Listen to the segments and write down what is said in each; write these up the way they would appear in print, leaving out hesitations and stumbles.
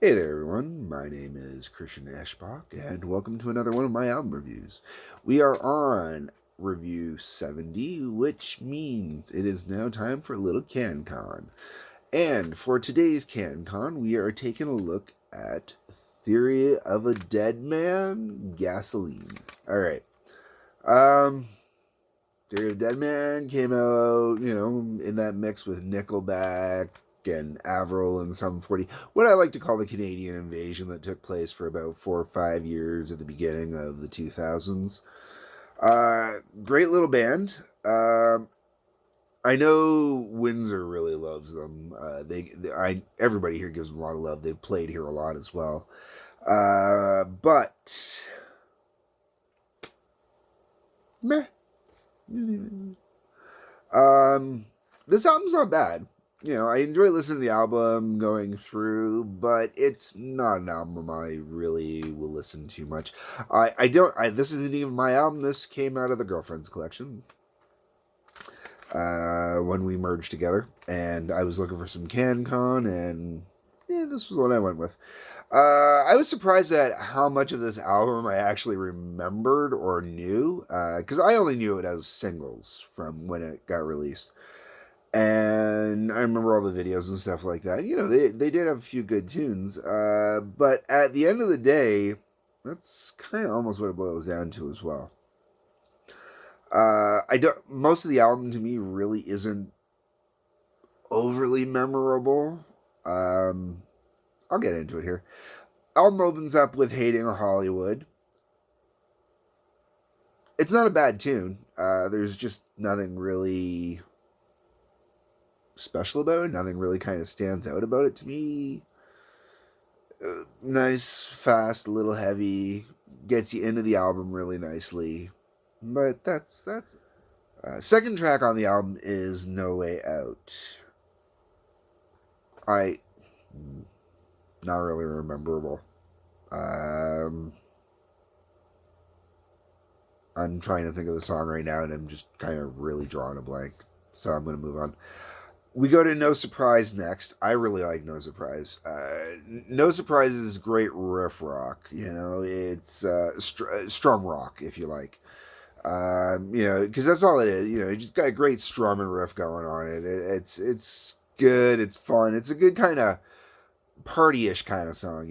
Hey there, everyone. My name is Christian Eschbach, and welcome to another one of my album reviews. We are on review 70, which means it is now time for a little CanCon. And for today's CanCon, we are taking a look at Theory of a Deadman, Gasoline. All right. Theory of Deadman came out, in that mix with Nickelback and Avril and Sum 40, what I like to call the Canadian invasion that took place for about 4 or 5 years at the beginning of the 2000s. Great little band. I know Windsor really loves them. Everybody here gives them a lot of love. They've played here a lot as well. But meh. This album's not bad. I enjoy listening to the album going through, but it's not an album I really will listen to much. This isn't even my album. This came out of the Girlfriend's collection when we merged together, and I was looking for some CanCon, and this was what I went with. I was surprised at how much of this album I actually remembered or knew, because I only knew it as singles from when it got released. And I remember all the videos and stuff like that. They did have a few good tunes, but at the end of the day, that's kind of almost what it boils down to as well. Most of the album to me really isn't overly memorable. I'll get into it here. Album opens up with Hating Hollywood. It's not a bad tune. There's just nothing really special about it. Nothing really kind of stands out about it to me. Nice, fast, a little heavy. Gets you into the album really nicely. But that's second track on the album is No Way Out. Not really memorable. I'm trying to think of the song right now, and I'm just kind of really drawing a blank. So I'm going to move on. We go to No Surprise next. I really like No Surprise. No Surprise is great riff rock. It's strum rock, if you like. Because that's all it is. You just got a great strum and riff going on it. It's good. It's fun. It's a good kind of party-ish kind of song.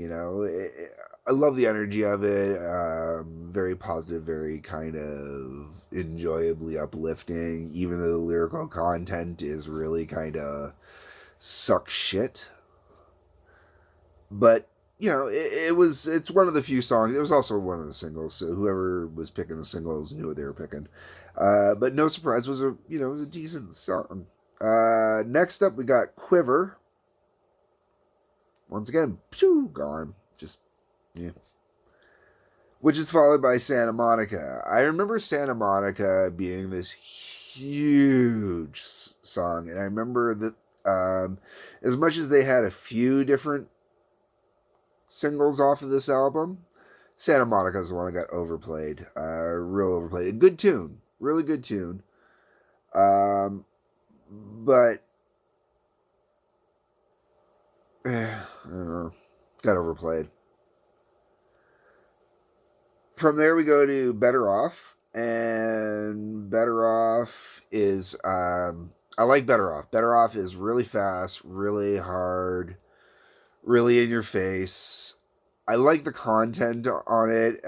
I love the energy of it. Very positive, very kind of enjoyably uplifting, even though the lyrical content is really kind of suck shit. But it's one of the few songs. It was also one of the singles, so whoever was picking the singles knew what they were picking. But No Surprise was a decent song. Next up, we got Quiver. Once again, gone. Just, yeah. Which is followed by Santa Monica. I remember Santa Monica being this huge song, and I remember that as much as they had a few different singles off of this album, Santa Monica is the one that got overplayed. Real overplayed. A good tune. Really good tune. But I don't know. Got overplayed. From there we go to Better Off. And Better Off is I like Better Off. Better Off is really fast, really hard, really in your face. I like the content on it.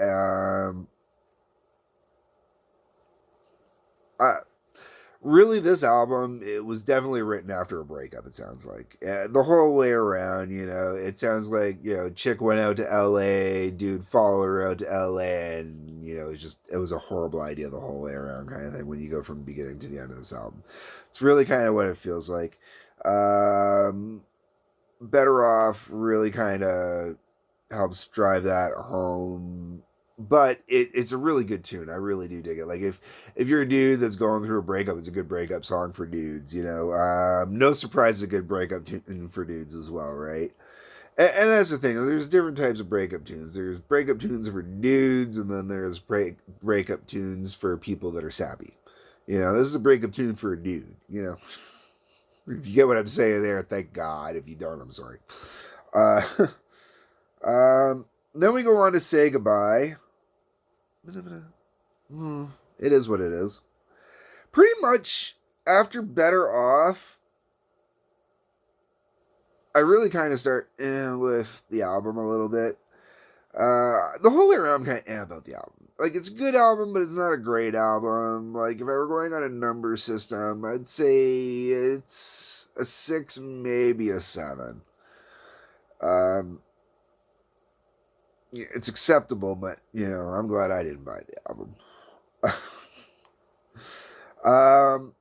Really, this album, it was definitely written after a breakup, it sounds like. The whole way around, it sounds like, chick went out to L.A., dude followed her out to L.A., and, it was a horrible idea the whole way around kind of thing when you go from the beginning to the end of this album. It's really kind of what it feels like. Better Off really kind of helps drive that home. But it's a really good tune. I really do dig it. Like, if you're a dude that's going through a breakup, it's a good breakup song for dudes, No Surprise is a good breakup tune for dudes as well, right? And that's the thing. There's different types of breakup tunes. There's breakup tunes for dudes, and then there's breakup tunes for people that are sappy. This is a breakup tune for a dude, If you get what I'm saying there, thank God. If you don't, I'm sorry. Then we go on to Say Goodbye. It is what it is. Pretty much after Better Off, I really kind of start with the album a little bit. The whole way around, I'm kind of about the album. Like, it's a good album, but it's not a great album. Like, if I were going on a number system, I'd say it's a 6, maybe a 7. Um, it's acceptable, but, I'm glad I didn't buy the album. um,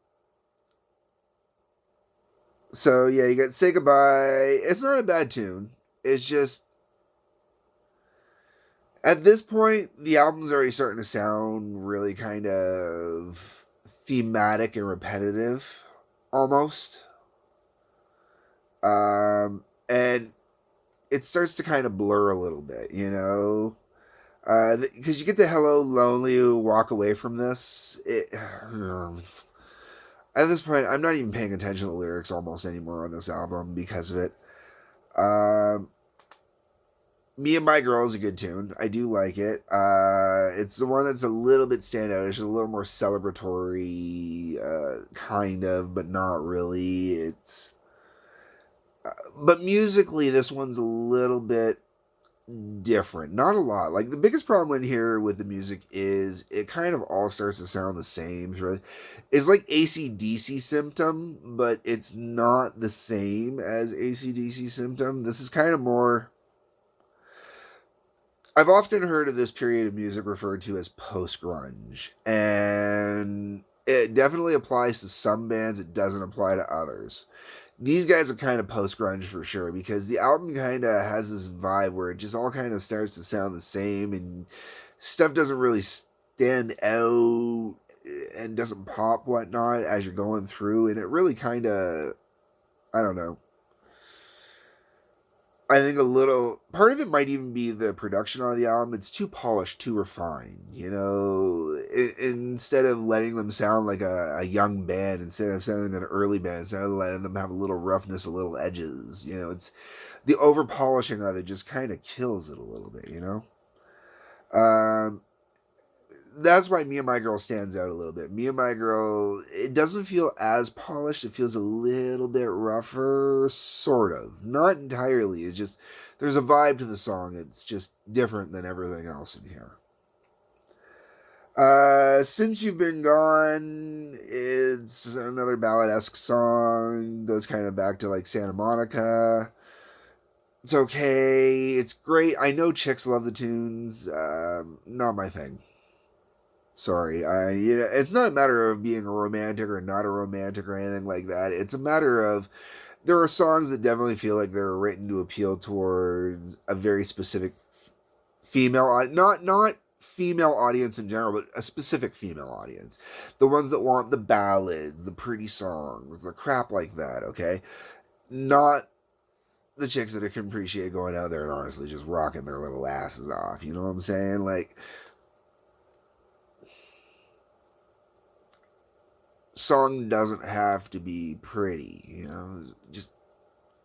so, yeah, you got Say Goodbye. It's not a bad tune. It's just, at this point, the album's already starting to sound really kind of thematic and repetitive, almost. And it starts to kind of blur a little bit, because you get the Hello Lonely, walk away from this. At this point, I'm not even paying attention to the lyrics almost anymore on this album because of it. Me and My Girl is a good tune. I do like it. It's the one that's a little bit standout. It's a little more celebratory, kind of, but not really. But musically, this one's a little bit different. Not a lot. Like, the biggest problem in here with the music is it kind of all starts to sound the same. It's like AC/DC Symptom, but it's not the same as AC/DC Symptom. This is kind of more... I've often heard of this period of music referred to as post-grunge, and it definitely applies to some bands. It doesn't apply to others. These guys are kind of post-grunge for sure, because the album kind of has this vibe where it just all kind of starts to sound the same, and stuff doesn't really stand out and doesn't pop whatnot as you're going through, and it really kind of, I don't know. I think a little part of it might even be the production on the album. It's too polished, too refined. Instead of letting them sound like a young band, instead of sounding like an early band, instead of letting them have a little roughness, a little edges. It's the over polishing of it just kind of kills it a little bit. Um, that's why Me and My Girl stands out a little bit. Me and My Girl, it doesn't feel as polished. It feels a little bit rougher, sort of. Not entirely. It's just, there's a vibe to the song. It's just different than everything else in here. Since You've Been Gone, it's another ballad-esque song. Goes kind of back to like Santa Monica. It's okay. It's great. I know chicks love the tunes. Not my thing. Sorry, it's not a matter of being a romantic or not a romantic or anything like that. It's a matter of there are songs that definitely feel like they're written to appeal towards a very specific female, not female audience in general, but a specific female audience. The ones that want the ballads, the pretty songs, the crap like that. Okay, not the chicks that can appreciate going out there and honestly just rocking their little asses off. You know what I'm saying? Like, song doesn't have to be pretty, just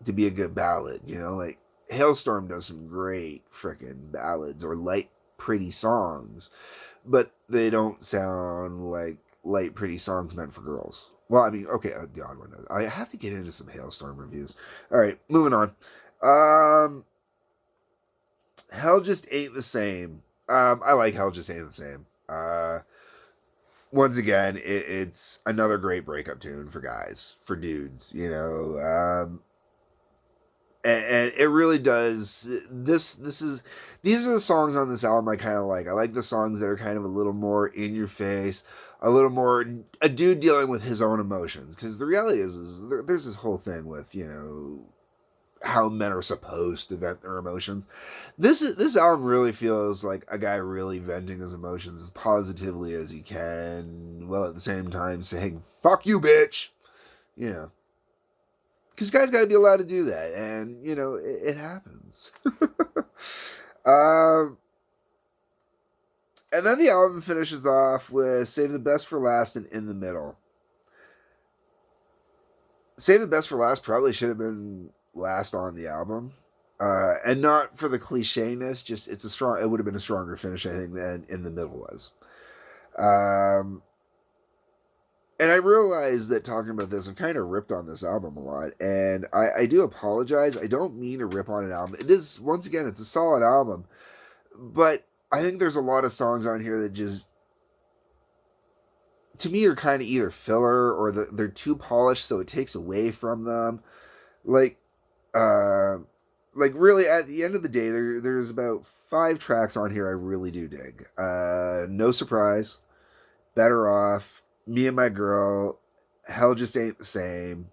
to be a good ballad, like Hailstorm does some great frickin' ballads or light, pretty songs, but they don't sound like light, pretty songs meant for girls. Well, I mean, okay, the odd one does. I have to get into some Hailstorm reviews. All right, moving on. Hell Just Ain't the Same. I like Hell Just Ain't the Same. Once again, it's another great breakup tune for guys, for dudes, and it really does. These are the songs on this album I kind of like. I like the songs that are kind of a little more in your face, a little more a dude dealing with his own emotions. Because the reality is there's this whole thing with how men are supposed to vent their emotions. This album really feels like a guy really venting his emotions as positively as he can, while at the same time saying "fuck you, bitch," because guys got to be allowed to do that, and it happens. And then the album finishes off with "Save the Best for Last" and "In the Middle." "Save the Best for Last" probably should have been last on the album. And not for the cliche-ness, just it would have been a stronger finish, I think, than In the Middle was. Um, and I realize that talking about this, I've kind of ripped on this album a lot, and I do apologize. I don't mean to rip on an album. It is, once again, it's a solid album, but I think there's a lot of songs on here that just, to me, are kind of either filler or they're too polished, so it takes away from them. Like, uh, really, at the end of the day, there's about 5 tracks on here I really do dig. No Surprise, Better Off, Me and My Girl, Hell Just Ain't the Same.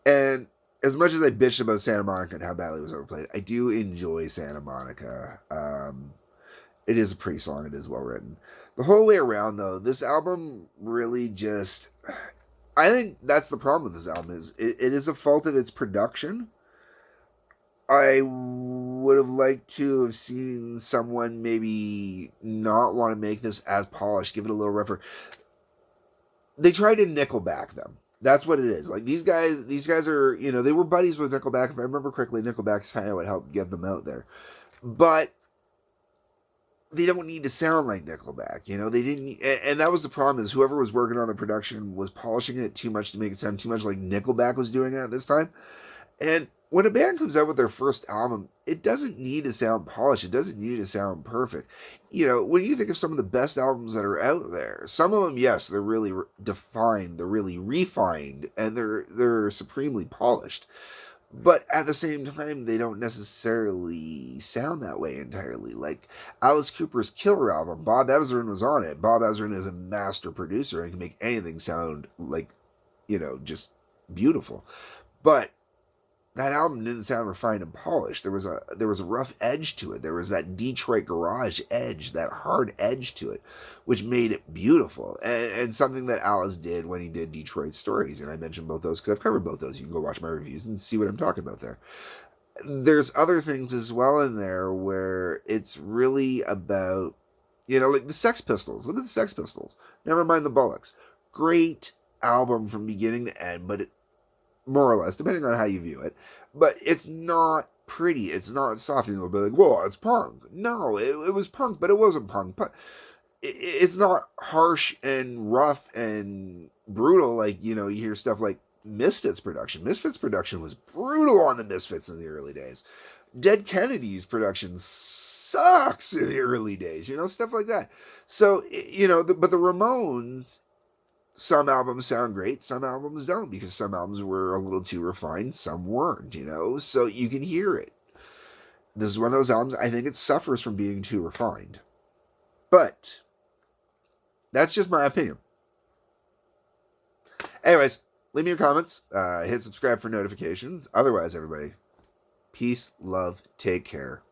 And as much as I bitched about Santa Monica and how badly it was overplayed, I do enjoy Santa Monica. It is a pretty song. It is well written. The whole way around, though, this album really just... I think that's the problem with this album, is it is a fault of its production. I would have liked to have seen someone maybe not want to make this as polished, give it a little rougher. They tried to Nickelback them. That's what it is. Like, these guys are, they were buddies with Nickelback. If I remember correctly, Nickelback's kind of what helped get them out there. But they don't need to sound like Nickelback, they didn't, and that was the problem, is whoever was working on the production was polishing it too much to make it sound too much like Nickelback was doing it at this time. And when a band comes out with their first album, it doesn't need to sound polished. It doesn't need to sound perfect. When you think of some of the best albums that are out there, some of them, yes, they're really defined, they're really refined, and they're supremely polished. But at the same time, they don't necessarily sound that way entirely. Like Alice Cooper's Killer album, Bob Ezrin was on it. Bob Ezrin is a master producer and can make anything sound like, just beautiful. But that album didn't sound refined and polished. There was a rough edge to it. There was that Detroit garage edge, that hard edge to it, which made it beautiful. And something that Alice did when he did Detroit Stories. And I mentioned both those because I've covered both those. You can go watch my reviews and see what I'm talking about there. There's other things as well in there where it's really about, like the Sex Pistols. Look at the Sex Pistols. Never mind the Bollocks. Great album from beginning to end, but more or less, depending on how you view it. But it's not pretty. It's not soft. And they'll be like, well, it's punk. No, it was punk, but it wasn't punk. But it's not harsh and rough and brutal like, you hear stuff like Misfits production. Misfits production was brutal on the Misfits in the early days. Dead Kennedy's production sucks in the early days, stuff like that. So, but the Ramones, some albums sound great, some albums don't, because some albums were a little too refined, some weren't, so you can hear it. This is one of those albums, I think it suffers from being too refined. But that's just my opinion. Anyways, leave me your comments, hit subscribe for notifications. Otherwise, everybody, peace, love, take care.